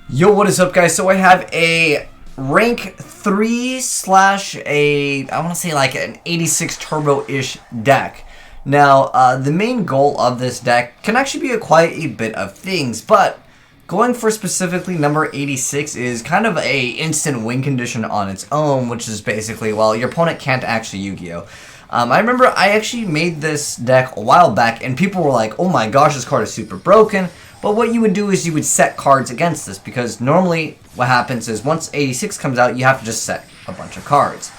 Yo, what is up, guys? So I have a rank 3 slash I want to say like an 86 turbo-ish deck. Now, the main goal of this deck can actually be quite a bit of things, but going for specifically number 86 is kind of a instant win condition on its own, which is basically, well, your opponent can't actually Yu-Gi-Oh! I remember I actually made this deck a while back, and people were like, oh my gosh, this card is super broken. But what you would do is you would set cards against this, because normally what happens is once 86 comes out, you have to just set a bunch of cards.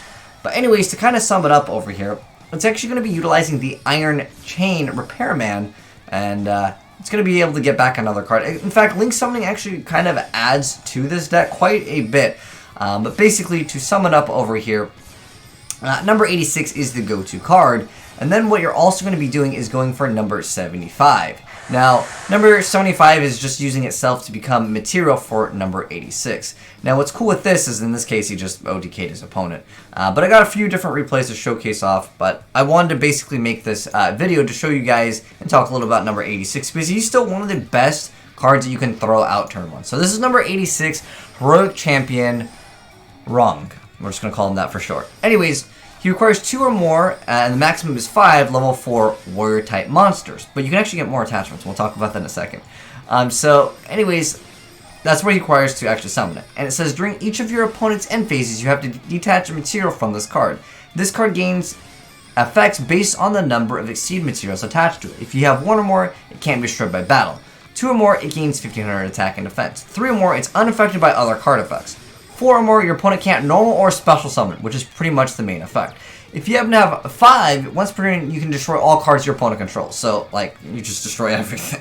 But anyways, to kind of sum it up over here, it's actually going to be utilizing the Iron Chain Repairman, and it's going to be able to get back another card. In fact, Link Summoning actually kind of adds to this deck quite a bit. But basically, to sum it up over here, number 86 is the go-to card, and then what you're also going to be doing is going for number 75. Now, number 75 is just using itself to become material for number 86. Now, what's cool with this is, in this case, he just OTK'd his opponent. But I got a few different replays to showcase off, but I wanted to basically make this video to show you guys and talk a little about number 86, because he's still one of the best cards that you can throw out turn 1. So this is number 86, Heroic Champion Rung. We're just going to call him that for short. Anyways, he requires 2 or more, and the maximum is 5 level 4 warrior-type monsters. But you can actually get more attachments. We'll talk about that in a second. So, anyways, that's what he requires to actually summon it. And it says, during each of your opponent's end phases, you have to detach a material from this card. This card gains effects based on the number of exceed materials attached to it. If you have 1 or more, it can't be destroyed by battle. 2 or more, it gains 1500 attack and defense. 3 or more, it's unaffected by other card effects. 4 or more, your opponent can't normal or special summon, which is pretty much the main effect. If you happen to have 5, once per turn, you can destroy all cards your opponent controls. So, like, you just destroy everything.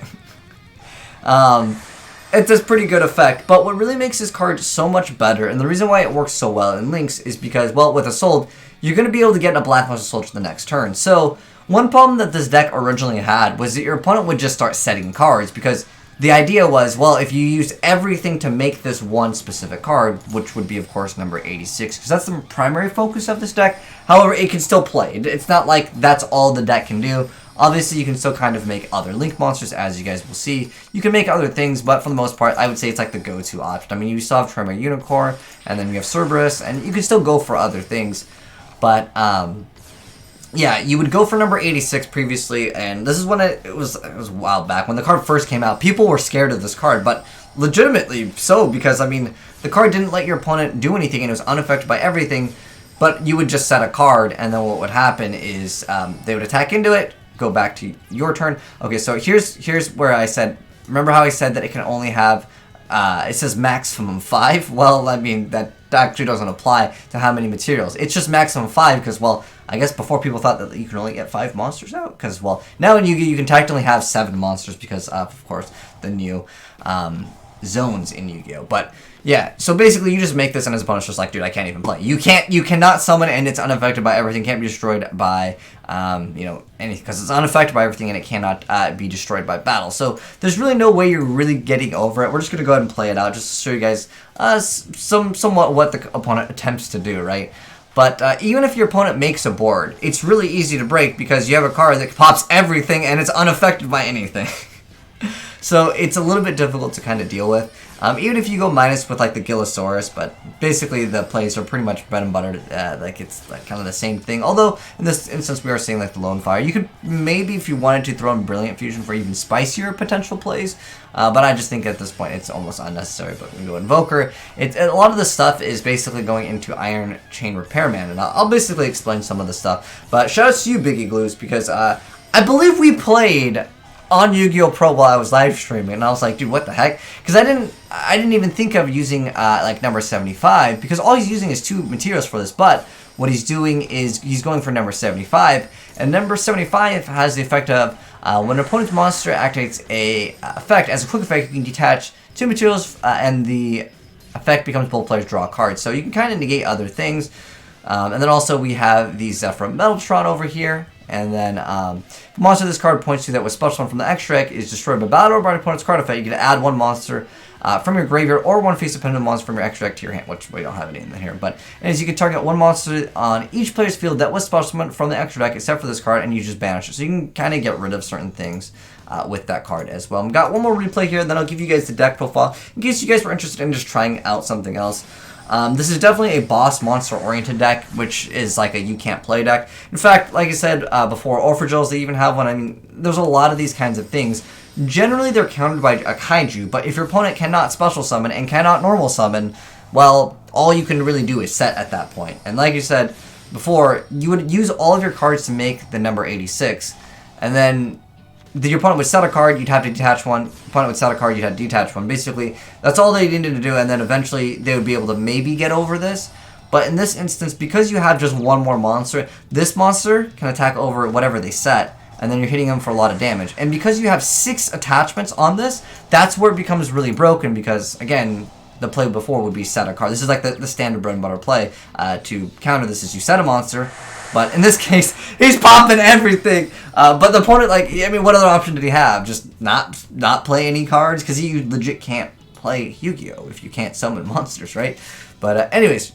It does pretty good effect, but what really makes this card so much better, and the reason why it works so well in Links, is because, well, with Assault, you're going to be able to get a Black Market Soldier the next turn. So, one problem that this deck originally had was that your opponent would just start setting cards, because the idea was, well, if you used everything to make this one specific card, which would be, of course, number 86, because that's the primary focus of this deck. However, it can still play. It's not like that's all the deck can do. Obviously, you can still kind of make other Link monsters, as you guys will see. You can make other things, but for the most part, I would say it's like the go-to option. I mean, you still have Tremor Unicorn, and then you have Cerberus, and you can still go for other things. But, yeah, you would go for number 86 previously, and this is when it was a while back. When the card first came out, people were scared of this card, but legitimately so, because, I mean, the card didn't let your opponent do anything, and it was unaffected by everything, but you would just set a card, and then what would happen is they would attack into it, go back to your turn. Okay, so here's where I said, remember how I said that it can only have, it says maximum 5? Well, I mean, that actually doesn't apply to how many materials. It's just maximum 5 because, well, I guess before people thought that you can only get 5 monsters out, because, well, now in Yu-Gi-Oh! You can technically have 7 monsters because of course, the new zones in Yu-Gi-Oh! But, yeah, so basically you just make this and his opponent's just like, dude, I can't even play. You cannot summon and it's unaffected by everything, can't be destroyed by, you know, anything, because it's unaffected by everything and it cannot be destroyed by battle. So there's really no way you're really getting over it. We're just going to go ahead and play it out just to show you guys somewhat what the opponent attempts to do, right? But even if your opponent makes a board, it's really easy to break because you have a card that pops everything and it's unaffected by anything. So it's a little bit difficult to kind of deal with. Even if you go minus with like the Gillosaurus, but basically the plays are pretty much bread and butter. Like it's like kind of the same thing. Although in this instance we are seeing like the Lone Fire. You could maybe, if you wanted to, throw in Brilliant Fusion for even spicier potential plays. But I just think at this point it's almost unnecessary. But we go Invoker. A lot of the stuff is basically going into Iron Chain Repairman, and I'll basically explain some of the stuff. But shout out to you, Biggie Glues, because I believe we played on Yu-Gi-Oh! Pro while I was live streaming, and I was like, dude, what the heck? Because I didn't even think of using like number 75, because all he's using is 2 materials for this, but what he's doing is he's going for number 75, and number 75 has the effect of when an opponent's monster activates a effect, as a quick effect, you can detach 2 materials, and the effect becomes both players draw a card, so you can kind of negate other things. And then also we have the Zephyr Metaltron over here. And then, the monster this card points to that was special one from the extra deck is destroyed by battle or by an opponent's card effect. You can add 1 monster from your graveyard or 1 face-dependent monster from your extra deck to your hand, which we don't have any in here. But as you can target 1 monster on each player's field that was special from the extra deck except for this card, and you just banish it. So you can kind of get rid of certain things with that card as well. I've got one more replay here, then I'll give you guys the deck profile in case you guys were interested in just trying out something else. This is definitely a boss monster oriented deck, which is like a you can't play deck. In fact, like I said before, Orphagels, they even have one. I mean, there's a lot of these kinds of things. Generally, they're countered by a kaiju, but if your opponent cannot special summon and cannot normal summon, well, all you can really do is set at that point. And like you said before, you would use all of your cards to make the number 86, and then your opponent would set a card, you'd have to detach one. Opponent would set a card, you'd have to detach one. Basically, that's all they needed to do, and then eventually they would be able to maybe get over this. But in this instance, because you have just one more monster, this monster can attack over whatever they set, and then you're hitting them for a lot of damage. And because you have 6 attachments on this, that's where it becomes really broken, because, again, the play before would be set a card. This is like the standard bread and butter play. To counter this is you set a monster, but in this case, he's popping everything. But the opponent, like, I mean, what other option did he have? Just not play any cards? Because you legit can't play Yu-Gi-Oh! If you can't summon monsters, right? But anyways,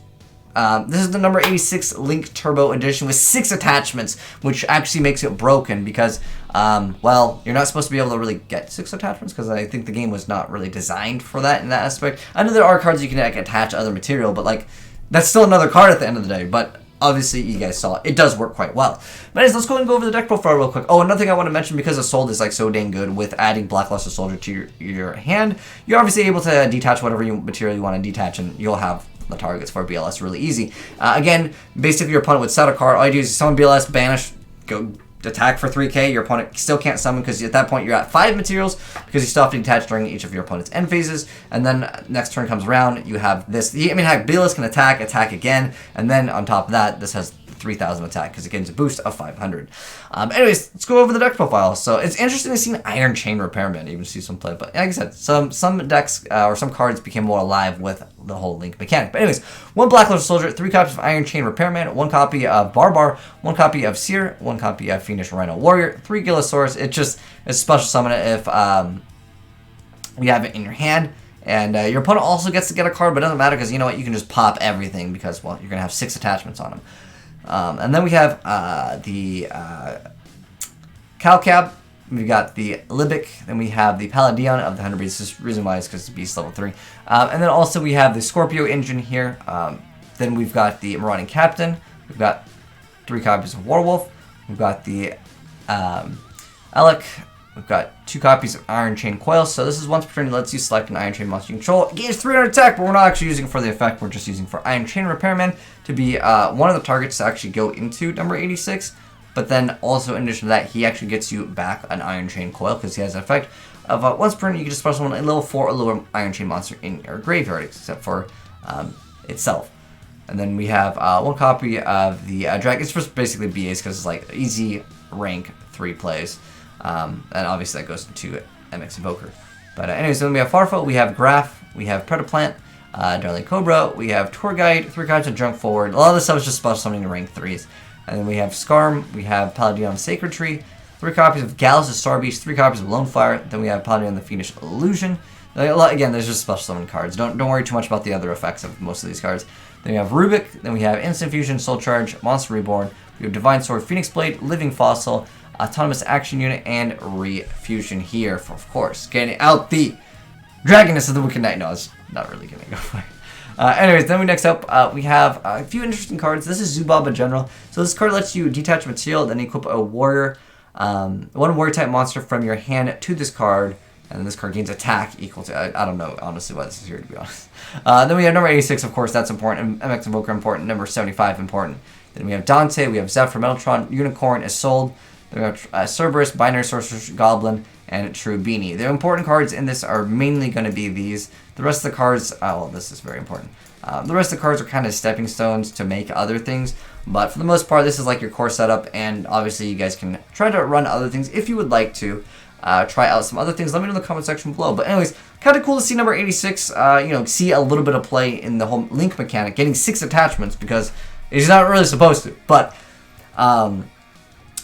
this is the number 86 Link Turbo Edition with 6 attachments, which actually makes it broken because, well, you're not supposed to be able to really get 6 attachments because I think the game was not really designed for that in that aspect. I know there are cards you can like, attach other material, but like that's still another card at the end of the day. But obviously, you guys saw it does work quite well. But anyways, let's go and go over the deck profile real quick. Oh, another thing I want to mention, because Assault is like so dang good with adding Blackluster Soldier to your hand, you're obviously able to detach whatever material you want to detach, and you'll have the targets for BLS really easy. Again, basically your opponent would set a card. All you do is summon BLS, banish, go attack for 3k. Your opponent still can't summon because at that point you're at 5 materials because you still have to detach during each of your opponent's end phases. And then next turn comes around, you have this. I mean, heck, BLS can attack again, and then on top of that, this has 3,000 attack because it gives a boost of 500. Anyways, let's go over the deck profile. So it's interesting to see an Iron Chain Repairman even see some play, but like I said, some decks or some cards became more alive with the whole Link mechanic. But anyways, 1 Blackluster Soldier, 3 copies of Iron Chain Repairman, 1 copy of Barbar, 1 copy of Seer, 1 copy of Fiendish Rhino Warrior, 3 Gillosaurus. It just is special summon it if you have it in your hand. And your opponent also gets to get a card, but it doesn't matter because you know what, you can just pop everything because, well, you're going to have 6 attachments on them. And then we have the Calcab, we've got the Libic, then we have the Paladion of the 100 Beasts. This reason why is because it's Beast level 3. And then also we have the Scorpio engine here. Then we've got the Marauding Captain, we've got 3 copies of Warwolf, we've got the Alec, we've got 2 copies of Iron Chain Coil. So this is once per turn, it lets you select an Iron Chain monster you control. It gains 300 attack, but we're not actually using it for the effect. We're just using for Iron Chain Repairman to be one of the targets to actually go into number 86. But then also in addition to that, he actually gets you back an Iron Chain Coil because he has an effect of once per turn, you can just special summon a level 4 or lower Iron Chain monster in your graveyard, except for itself. And then we have 1 copy of the Dragon. It's just basically BAs because it's like easy rank 3 plays. And obviously that goes into MX Invoker. But anyways, then we have Farfo, we have Graph, we have Predaplant, Darling Cobra, we have Tour Guide, 3 cards of Junk Forward. A lot of this stuff is just special summoning to rank 3s. And then we have Scarm, we have Paladion Sacred Tree, 3 copies of Gallus the Star Beast, 3 copies of Lone Fire. Then we have Paladion the Fiendish Illusion. Again, there's just special summon cards. Don't worry too much about the other effects of most of these cards. Then we have Rubik, then we have Instant Fusion, Soul Charge, Monster Reborn, we have Divine Sword, Phoenix Blade, Living Fossil, Autonomous Action Unit, and Refusion here, for, of course, getting out the Dragoness of the Wicked Knight. No, it's not really going to go for it. Anyways, then next up, we have a few interesting cards. This is Zubaba General. So this card lets you detach material, then equip a warrior, 1 warrior type monster from your hand to this card, and then this card gains attack equal to, I don't know honestly why this is here, to be honest. Then we have number 86, of course, that's important, MX Invoker important, number 75 important. Then we have Dante, we have Zephyr, Metaltron, Unicorn, Isolde, then we have Cerberus, Binary Sorceress, Goblin, and True Beanie. The important cards in this are mainly going to be these. The rest of the cards, well, this is very important. The rest of the cards are kind of stepping stones to make other things, but for the most part, this is like your core setup, and obviously you guys can try to run other things if you would like to. Try out some other things. Let me know in the comment section below. But anyways, kind of cool to see number 86, see a little bit of play in the whole Link mechanic, getting 6 attachments because he's not really supposed to. But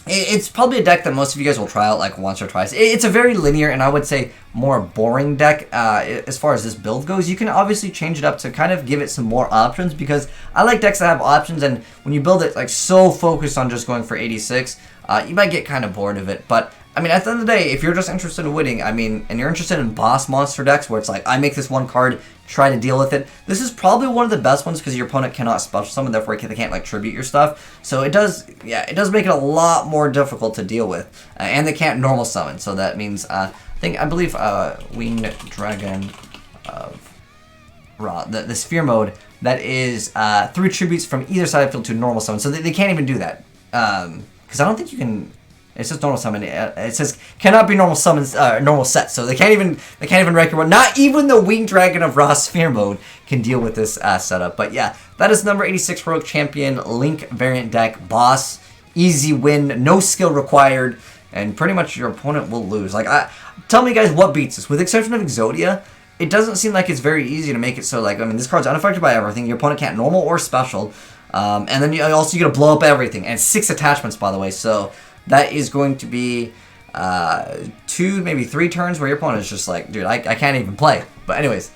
it's probably a deck that most of you guys will try out like once or twice. It's a very linear and I would say more boring deck as far as this build goes. You can obviously change it up to kind of give it some more options because I like decks that have options, and when you build it like so focused on just going for 86, you might get kind of bored of it. But I mean, at the end of the day, if you're just interested in winning, I mean, and you're interested in boss monster decks where it's like, I make this one card, try to deal with it, this is probably one of the best ones because your opponent cannot special summon, therefore they can't, like, tribute your stuff. So it does, yeah, it does make it a lot more difficult to deal with. And they can't normal summon, so that means, I believe, Winged Dragon of Ra, the Sphere mode, that is 3 tributes from either side of the field to normal summon, so they can't even do that. Because I don't think you can... It says normal summon. It says cannot be normal summons, normal set. So they can't even rank your one. Not even the Winged Dragon of Ra Sphere mode can deal with this setup. But yeah, that is number 86 Heroic Champion Link variant deck. Boss, easy win, no skill required, and pretty much your opponent will lose. Like, tell me guys what beats this. With the exception of Exodia, it doesn't seem like it's very easy to make it so, like, I mean, this card's unaffected by everything. Your opponent can't normal or special, and then you also get to blow up everything. And 6 attachments, by the way. So that is going to be 2, maybe 3 turns where your opponent is just like, dude, I can't even play. But anyways,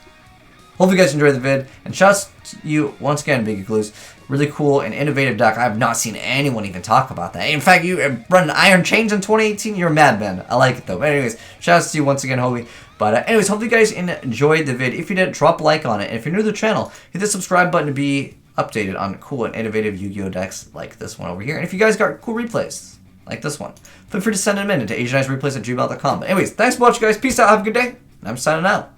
hope you guys enjoyed the vid. And shouts to you once again, Big Igloo's. Really cool and innovative deck. I have not seen anyone even talk about that. In fact, you run Iron Chains in 2018, you're a madman. I like it though. But anyways, shouts to you once again, Hobie. But anyways, hope you guys enjoyed the vid. If you did, drop a like on it. And if you're new to the channel, hit the subscribe button to be updated on cool and innovative Yu-Gi-Oh decks like this one over here. And if you guys got cool replays like this one, feel free to send them in to AzneyesReplays@gmail.com. But anyways, thanks for watching, guys. Peace out. Have a good day. And I'm signing out.